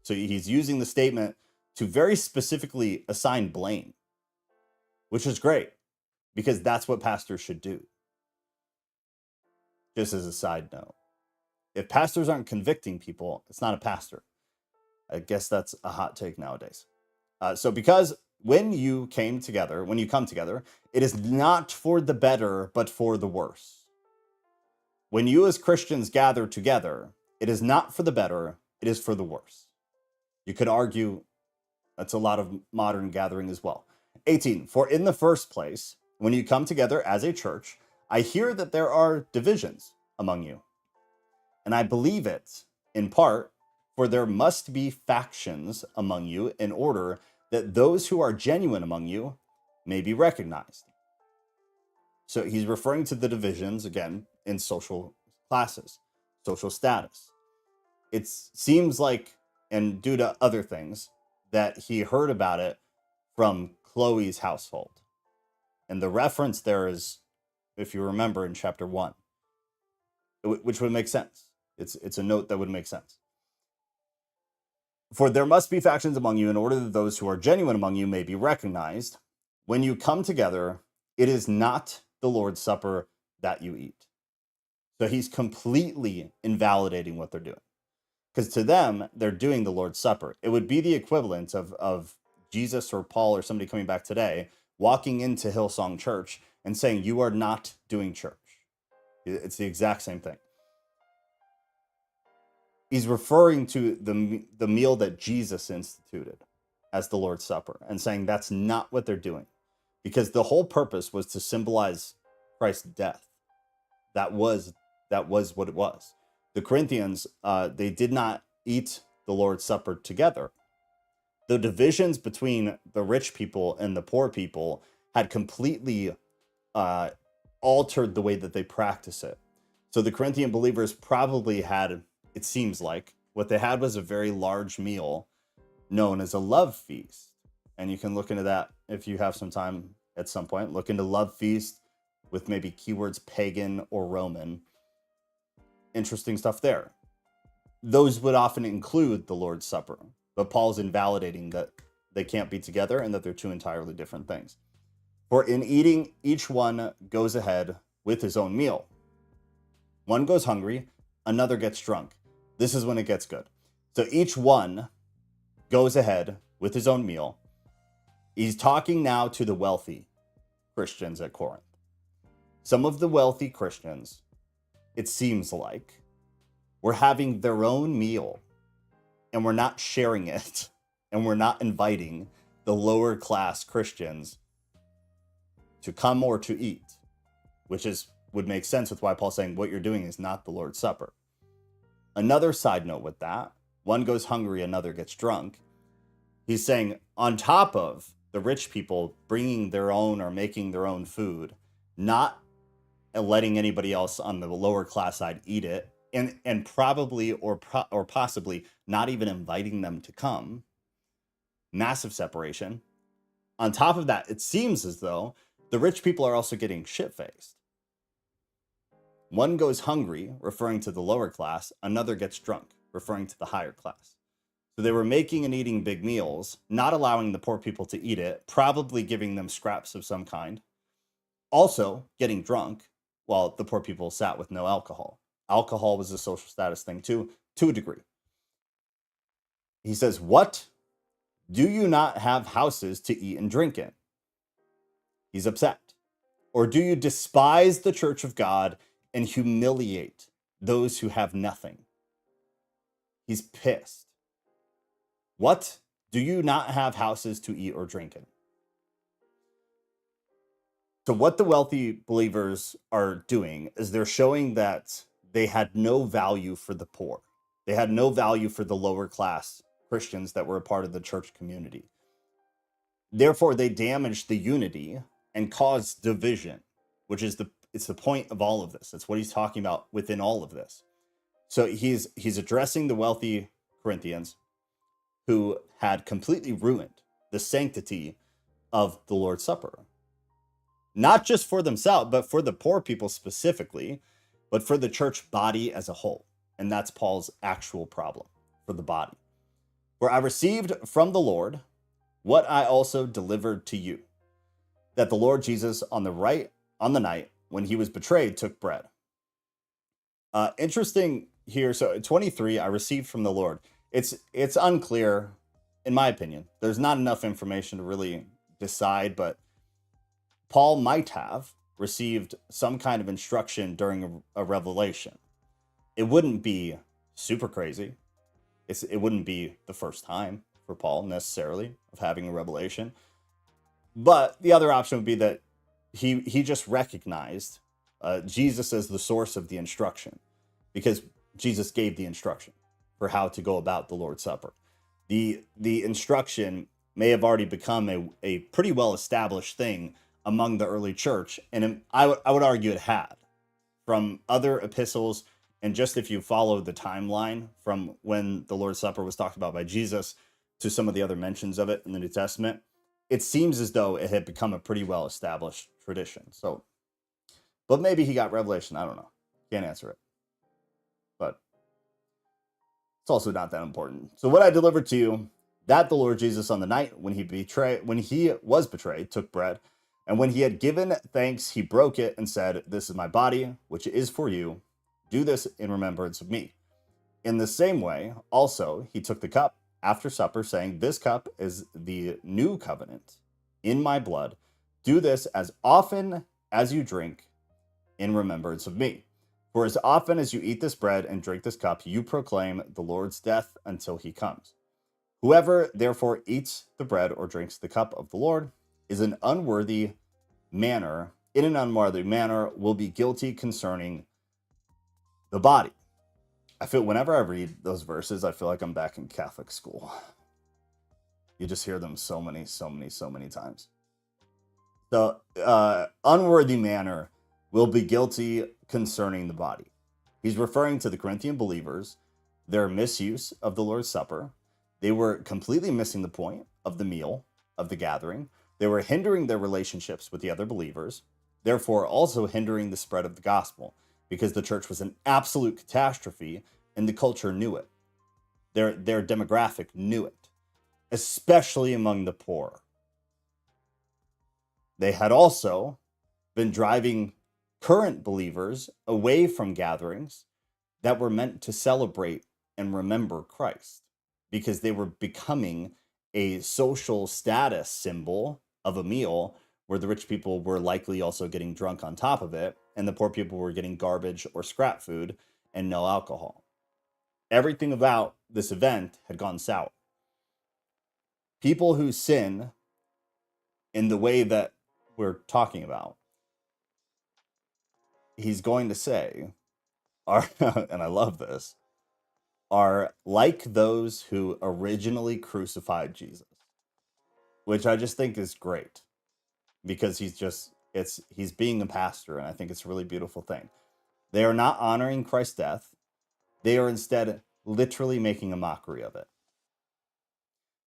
So he's using the statement to very specifically assign blame, which is great because that's what pastors should do. Just as a side note, if pastors aren't convicting people, it's not a pastor. I guess that's a hot take nowadays. So because when you come together, it is not for the better, but for the worse. When you as Christians gather together, it is not for the better, it is for the worse. You could argue that's a lot of modern gathering as well. 18, for in the first place, when you come together as a church, I hear that there are divisions among you. And I believe it, in part, for there must be factions among you in order that those who are genuine among you may be recognized. So he's referring to the divisions, again, in social classes, social status. It seems like, and due to other things, that he heard about it from Chloe's household. And the reference there is, if you remember, in chapter 1, which would make sense. It's a note that would make sense. For there must be factions among you in order that those who are genuine among you may be recognized. When you come together, it is not the Lord's Supper that you eat. So he's completely invalidating what they're doing. Because to them, they're doing the Lord's Supper. It would be the equivalent of Jesus or Paul or somebody coming back today, walking into Hillsong Church and saying, you are not doing church. It's the exact same thing. He's referring to the meal that Jesus instituted as the Lord's Supper and saying that's not what they're doing, because the whole purpose was to symbolize Christ's death. That was what it was. The Corinthians, they did not eat the Lord's Supper together. The divisions between the rich people and the poor people had completely altered the way that they practice it. So the Corinthian believers probably had, it seems like, what they had was a very large meal known as a love feast. And you can look into that if you have some time at some point. Look into love feast with maybe keywords pagan or Roman. Interesting stuff there. Those would often include the Lord's Supper, but Paul's invalidating that they can't be together and that they're two entirely different things. For in eating, each one goes ahead with his own meal. One goes hungry, another gets drunk. This is when it gets good. So each one goes ahead with his own meal. He's talking now to the wealthy Christians at Corinth. Some of the wealthy Christians, it seems like, were having their own meal and we're not sharing it, and we're not inviting the lower class Christians to come or to eat, which would make sense with why Paul's saying what you're doing is not the Lord's Supper. Another side note with that, one goes hungry, another gets drunk. He's saying on top of the rich people bringing their own or making their own food, not letting anybody else on the lower class side eat it, and probably or possibly not even inviting them to come. Massive separation. On top of that, it seems as though the rich people are also getting shit-faced. One goes hungry, referring to the lower class. Another gets drunk, referring to the higher class. So they were making and eating big meals, not allowing the poor people to eat it, probably giving them scraps of some kind. Also getting drunk while the poor people sat with no alcohol. Alcohol was a social status thing too, to a degree. He says, what? Do you not have houses to eat and drink in? He's upset. Or do you despise the church of God and humiliate those who have nothing? He's pissed. What? Do you not have houses to eat or drink in? So what the wealthy believers are doing is they're showing that they had no value for the poor. They had no value for the lower class Christians that were a part of the church community. Therefore, they damaged the unity and caused division, which is it's the point of all of this. It's what he's talking about within all of this. So he's addressing the wealthy Corinthians who had completely ruined the sanctity of the Lord's Supper. Not just for themselves, but for the poor people specifically, but for the church body as a whole. And that's Paul's actual problem for the body. For I received from the Lord what I also delivered to you, that the Lord Jesus on the night when he was betrayed took bread. Interesting here. So 23, I received from the Lord. It's unclear, in my opinion. There's not enough information to really decide, but Paul might have received some kind of instruction during a revelation. It wouldn't be super crazy. It wouldn't be the first time for Paul necessarily of having a revelation. But the other option would be that he just recognized Jesus as the source of the instruction, because Jesus gave the instruction for how to go about the Lord's Supper. The instruction may have already become a pretty well-established thing among the early church, and I would argue it had, from other epistles, and just if you follow the timeline from when the Lord's Supper was talked about by Jesus to some of the other mentions of it in the New Testament, it seems as though it had become a pretty well-established tradition. So, but maybe he got revelation. I don't know. Can't answer it. But It's also not that important. So what I delivered to you, that the Lord Jesus on the night when he was betrayed, took bread, and when he had given thanks, he broke it and said, "This is my body, which is for you. Do this in remembrance of me." In the same way, also, he took the cup after supper, saying, "This cup is the new covenant in my blood. Do this as often as you drink in remembrance of me. For as often as you eat this bread and drink this cup, you proclaim the Lord's death until he comes. Whoever therefore eats the bread or drinks the cup of the Lord is in an unworthy manner will be guilty concerning the body." I feel whenever I read those verses, I feel like I'm back in Catholic school. You just hear them so many times. So, unworthy manner will be guilty concerning the body. He's referring to the Corinthian believers, their misuse of the Lord's Supper. They were completely missing the point of the meal, of the gathering. They were hindering their relationships with the other believers, therefore also hindering the spread of the gospel, because the church was an absolute catastrophe and the culture knew it. Their demographic knew it, especially among the poor. They had also been driving current believers away from gatherings that were meant to celebrate and remember Christ, because they were becoming a social status symbol of a meal where the rich people were likely also getting drunk on top of it, and the poor people were getting garbage or scrap food and no alcohol. Everything about this event had gone sour. People who sin in the way that we're talking about, he's going to say, are, and I love this, are like those who originally crucified Jesus, which I just think is great, because he's being a pastor, and I think it's a really beautiful thing. They are not honoring Christ's death. They are instead literally making a mockery of it.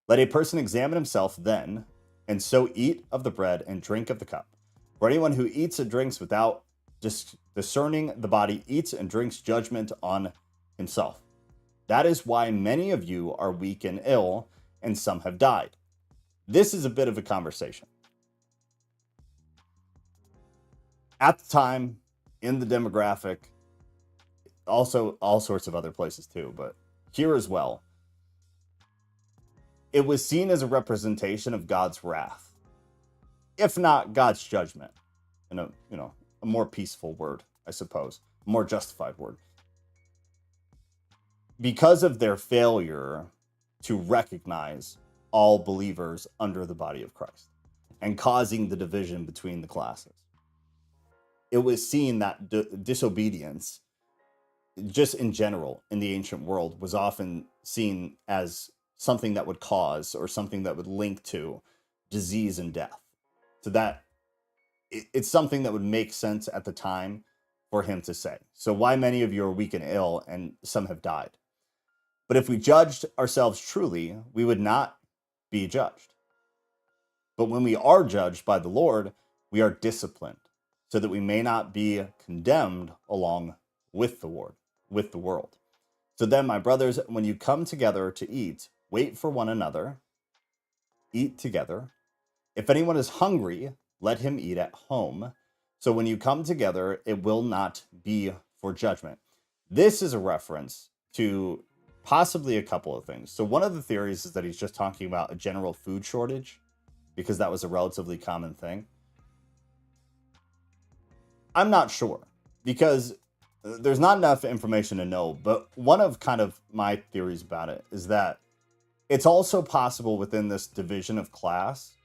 Let a person examine himself then, and so eat of the bread and drink of the cup. For anyone who eats and drinks without discerning the body eats and drinks judgment on himself. That is why many of you are weak and ill, and some have died. This is a bit of a conversation. At the time, in the demographic, also all sorts of other places too, but here as well, it was seen as a representation of God's wrath, if not God's judgment, in a more peaceful word, I suppose, a more justified word. Because of their failure to recognize all believers under the body of Christ and causing the division between the classes. It was seen that disobedience, just in general in the ancient world, was often seen as something that would cause or something that would link to disease and death. So that it's something that would make sense at the time for him to say. So why many of you are weak and ill and some have died? But if we judged ourselves truly, we would not be judged. But when we are judged by the Lord, we are disciplined so that we may not be condemned along with the world. So then, my brothers, when you come together to eat, wait for one another, eat together. If anyone is hungry, let him eat at home. So when you come together, it will not be for judgment. This is a reference to possibly a couple of things. So one of the theories is that he's just talking about a general food shortage, because that was a relatively common thing. I'm not sure, because there's not enough information to know, but one of kind of my theories about it is that it's also possible within this division of class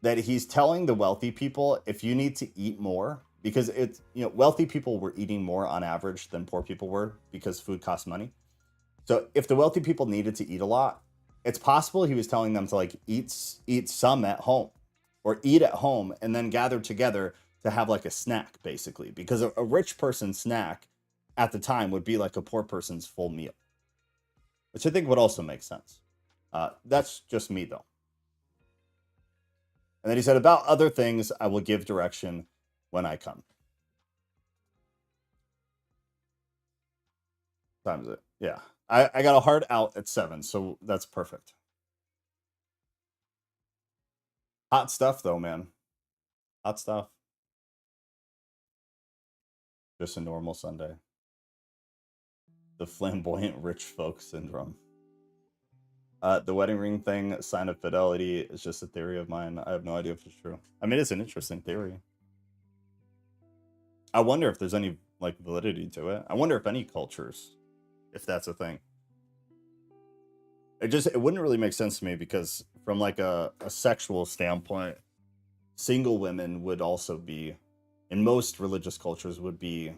that he's telling the wealthy people, if you need to eat more, because it's, wealthy people were eating more on average than poor people were because food costs money. So if the wealthy people needed to eat a lot, it's possible he was telling them to eat some at home, or eat at home and then gather together to have like a snack, basically, because a rich person's snack at the time would be like a poor person's full meal, which I think would also make sense. That's just me, though. And then he said, about other things, I will give direction when I come. What time is it? Yeah. I got a hard out at 7, so that's perfect. Hot stuff though, man. Hot stuff. Just a normal Sunday. The flamboyant rich folk syndrome. The wedding ring thing, sign of fidelity, is just a theory of mine. I have no idea if it's true. I mean, it's an interesting theory. I wonder if there's any like validity to it. I wonder if any cultures, if that's a thing. It wouldn't really make sense to me, because from like a sexual standpoint, single women would also be, in most religious cultures, would be,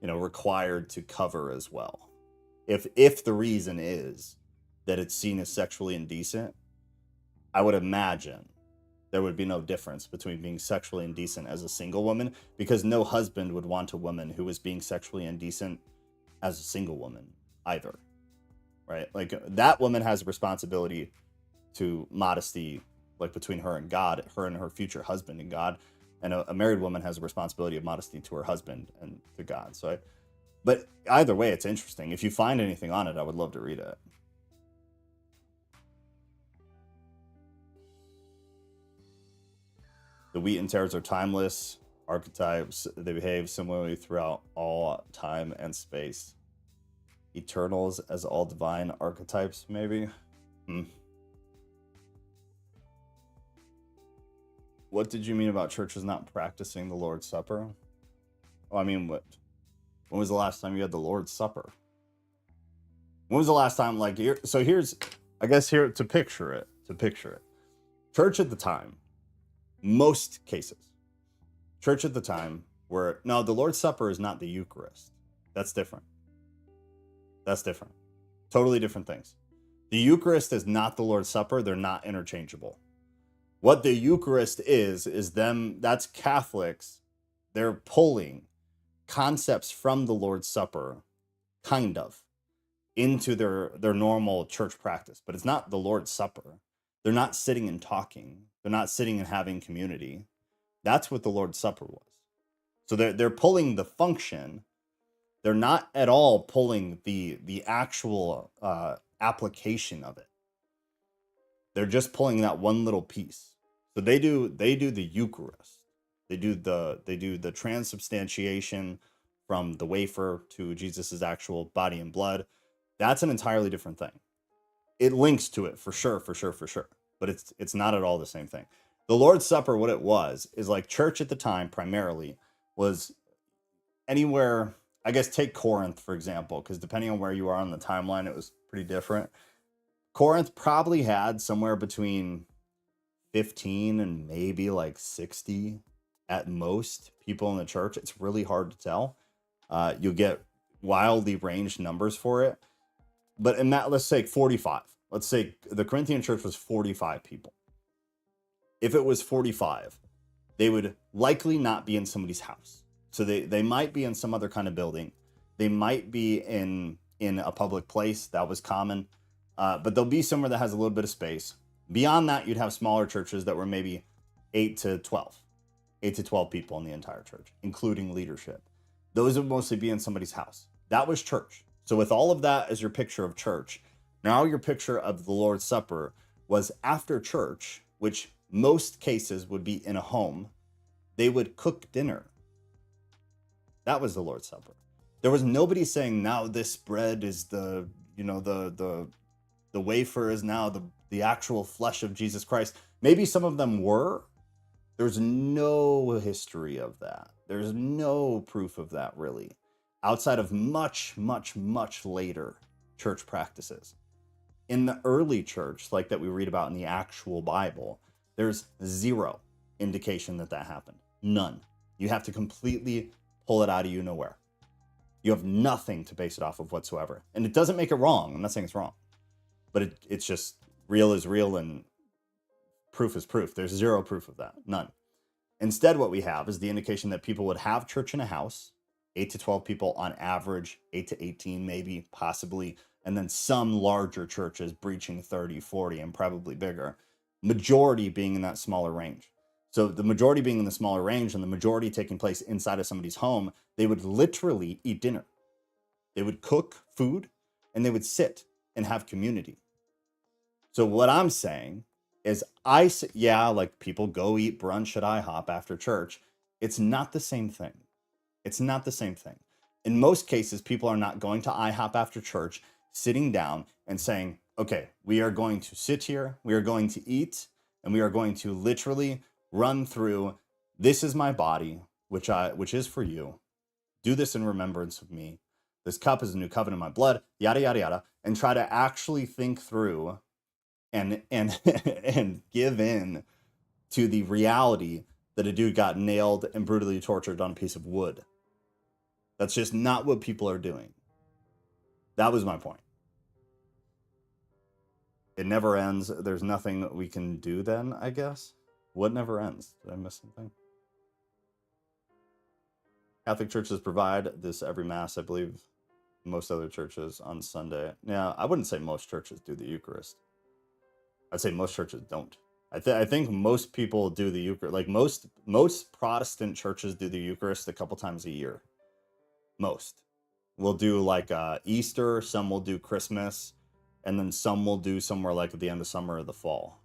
required to cover as well. If the reason is that it's seen as sexually indecent, I would imagine there would be no difference between being sexually indecent as a single woman, because no husband would want a woman who was being sexually indecent as a single woman either, right? Like, that woman has a responsibility to modesty, like between her and God, her and her future husband and God, and a married woman has a responsibility of modesty to her husband and to God. But either way, it's interesting. If you find anything on it, I would love to read it. The wheat and tares are timeless archetypes. They behave similarly throughout all time and space. Eternals as all divine archetypes, maybe? What did you mean about churches not practicing the Lord's Supper? Oh, I mean, when was the last time you had the Lord's Supper? When was the last time, like, here's, I guess here, to picture it. Church at the time, most cases, church at the time no, the Lord's Supper is not the Eucharist. That's different. Totally different things. The Eucharist is not the Lord's Supper. They're not interchangeable. What the Eucharist is them, that's Catholics. They're pulling concepts from the Lord's Supper, kind of, into their normal church practice. But it's not the Lord's Supper. They're not sitting and talking. They're not sitting and having community. That's what the Lord's Supper was. So they're pulling the function. They're not at all pulling the actual application of it. They're just pulling that one little piece. So they do the Eucharist. They do the transubstantiation from the wafer to Jesus's actual body and blood. That's an entirely different thing. It links to it for sure. But it's not at all the same thing. The Lord's Supper, what it was, is like church at the time primarily was anywhere. I guess take Corinth, for example, because depending on where you are on the timeline, it was pretty different. Corinth probably had somewhere between 15 and maybe like 60 at most people in the church. It's really hard to tell. You'll get wildly ranged numbers for it. But in that, let's say 45. Let's say the Corinthian church was 45 people. If it was 45, they would likely not be in somebody's house. So they might be in some other kind of building. They might be in a public place. That was common. But they'll be somewhere that has a little bit of space. Beyond that, you'd have smaller churches that were maybe 8 to 12 people in the entire church, including leadership. Those would mostly be in somebody's house. That was church. So with all of that as your picture of church, now your picture of the Lord's Supper was after church, which most cases would be in a home. They would cook dinner. That was the Lord's Supper. There was nobody saying, now this bread is the wafer is now the actual flesh of Jesus Christ. Maybe some of them were. There's no history of that. There's no proof of that, really, outside of much, much, much later church practices. In the early church, like that we read about in the actual Bible, there's zero indication that happened. None. You have to completely pull it out of nowhere. You have nothing to base it off of whatsoever. And it doesn't make it wrong. I'm not saying it's wrong. But it's just real is real and proof is proof. There's zero proof of that. None. Instead, what we have is the indication that people would have church in a house, 8 to 12 people on average, 8 to 18 maybe, possibly, and then some larger churches breaching 30, 40, and probably bigger. Majority being in that smaller range. So the majority being in the smaller range and the majority taking place inside of somebody's home, they would literally eat dinner. They would cook food and they would sit and have community. So what I'm saying is yeah, like people go eat brunch at IHOP after church. It's not the same thing. It's not the same thing. In most cases, people are not going to IHOP after church, sitting down and saying, okay, we are going to sit here, we are going to eat, and we are going to literally run through, this is my body, which is for you. Do this in remembrance of me. This cup is a new covenant in my blood, yada, yada, yada, and try to actually think through and and give in to the reality that a dude got nailed and brutally tortured on a piece of wood. That's just not what people are doing. That was my point. It never ends. There's nothing that we can do then, I guess. What never ends? Did I miss something? Catholic churches provide this every Mass, I believe. Most other churches on Sunday. Now, I wouldn't say most churches do the Eucharist. I'd say most churches don't. I think most people do the Eucharist. Like most Protestant churches do the Eucharist a couple times a year. Most will do like Easter. Some will do Christmas, and then some will do somewhere like at the end of summer or the fall.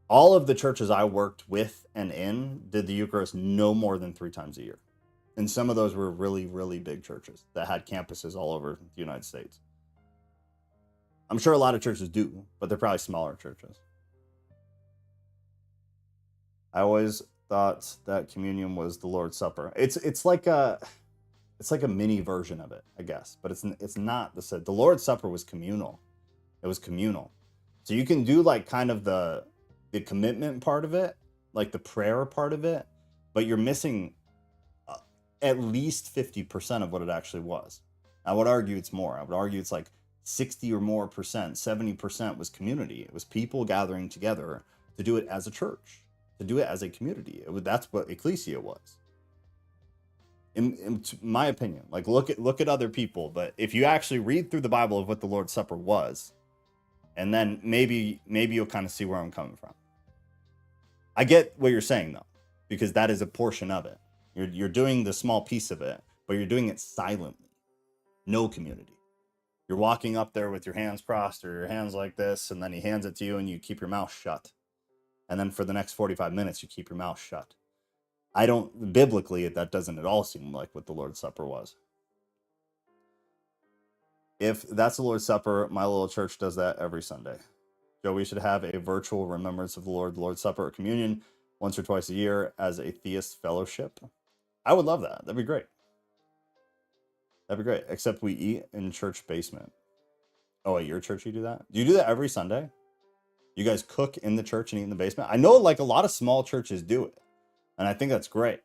All of the churches I worked with and in did the Eucharist no more than 3 times a year. And some of those were really, really big churches that had campuses all over the United States. I'm sure a lot of churches do, but they're probably smaller churches. I always thought that communion was the Lord's Supper. It's like a mini version of it, I guess, but it's not the Lord's Supper was communal. It was communal. So you can do like kind of the commitment part of it, like the prayer part of it, but you're missing at least 50% of what it actually was. I would argue it's more. I would argue it's like 60 or more percent, 70% was community. It was people gathering together to do it as a church, to do it as a community. That's what ecclesia was. In my opinion, like look at other people, but if you actually read through the Bible of what the Lord's Supper was, and then maybe you'll kind of see where I'm coming from. I get what you're saying though, because that is a portion of it. You're doing the small piece of it, but you're doing it silently. No community. You're walking up there with your hands crossed or your hands like this, and then he hands it to you and you keep your mouth shut. And then for the next 45 minutes, you keep your mouth shut. Biblically, that doesn't at all seem like what the Lord's Supper was. If that's the Lord's Supper, my little church does that every Sunday. Joe, we should have a virtual remembrance of the Lord's Supper or communion once or twice a year as a Theist fellowship. I would love that. That'd be great. That'd be great. Except we eat in church basement. Oh, at your church you do that? Do you do that every Sunday? You guys cook in the church and eat in the basement? I know like a lot of small churches do it. And I think that's great.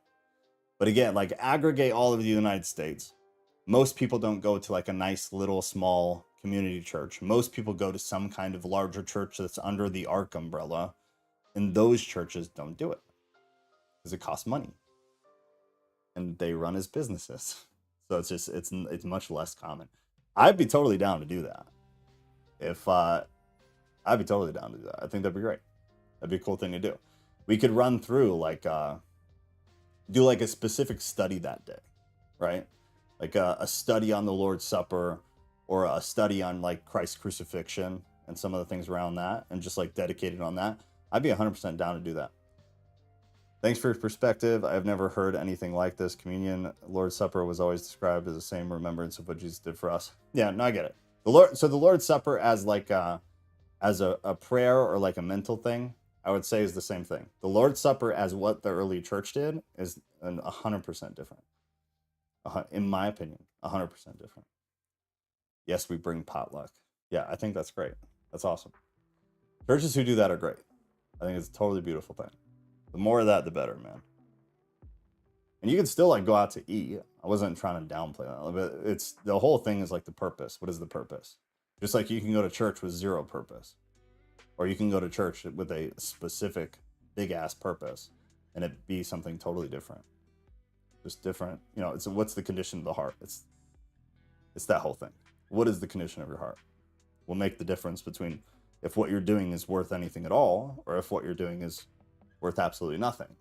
But again, like aggregate all of the United States. Most people don't go to like a nice little small community church. Most people go to some kind of larger church that's under the Ark umbrella. And those churches don't do it. Because it costs money. And they run as businesses. So it's much less common. I'd be totally down to do that. I'd be totally down to do that. I think that'd be great. That'd be a cool thing to do. We could run through like do like a specific study that day, right? Like a study on the Lord's Supper or a study on like Christ's crucifixion and some of the things around that, and just like dedicated on that. I'd be 100% down to do that. Thanks for your perspective. I've never heard anything like this. Communion, Lord's Supper was always described as the same remembrance of what Jesus did for us. Yeah, no, I get it. So the Lord's Supper as like as a prayer or like a mental thing, I would say is the same thing. The Lord's Supper as what the early church did is 100% different. In my opinion, 100% different. Yes, we bring potluck. Yeah, I think that's great. That's awesome. Churches who do that are great. I think it's a totally beautiful thing. The more of that, the better, man. And you can still like go out to eat. I wasn't trying to downplay that, but it's the whole thing is like the purpose. What is the purpose? Just like you can go to church with zero purpose, or you can go to church with a specific big ass purpose, and it be something totally different. Just different, you know. It's what's the condition of the heart? It's that whole thing. What is the condition of your heart? Will make the difference between if what you're doing is worth anything at all, or if what you're doing is worth absolutely nothing,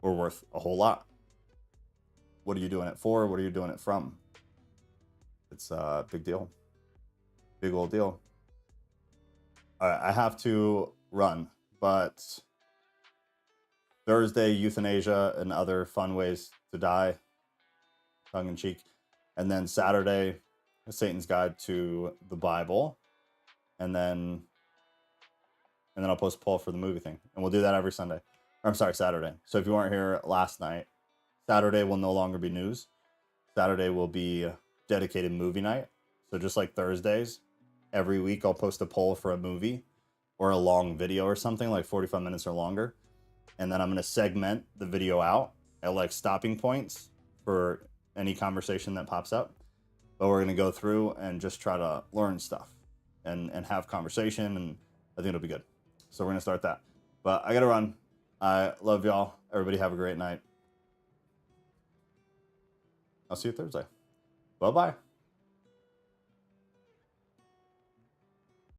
or worth a whole lot. What are you doing it for? What are you doing it from? It's a big deal. Big old deal. All right, I have to run, but Thursday, euthanasia and other fun ways to die, tongue in cheek. And then Saturday, Satan's Guide to the Bible. And then I'll post a poll for the movie thing. And we'll do that every Sunday. Or I'm sorry, Saturday. So if you weren't here last night, Saturday will no longer be news. Saturday will be dedicated movie night. So just like Thursdays, every week I'll post a poll for a movie or a long video or something like 45 minutes or longer. And then I'm going to segment the video out at like stopping points for any conversation that pops up. But we're going to go through and just try to learn stuff and have conversation. And I think it'll be good. So we're going to start that. But I got to run. I love y'all. Everybody have a great night. I'll see you Thursday. Bye-bye.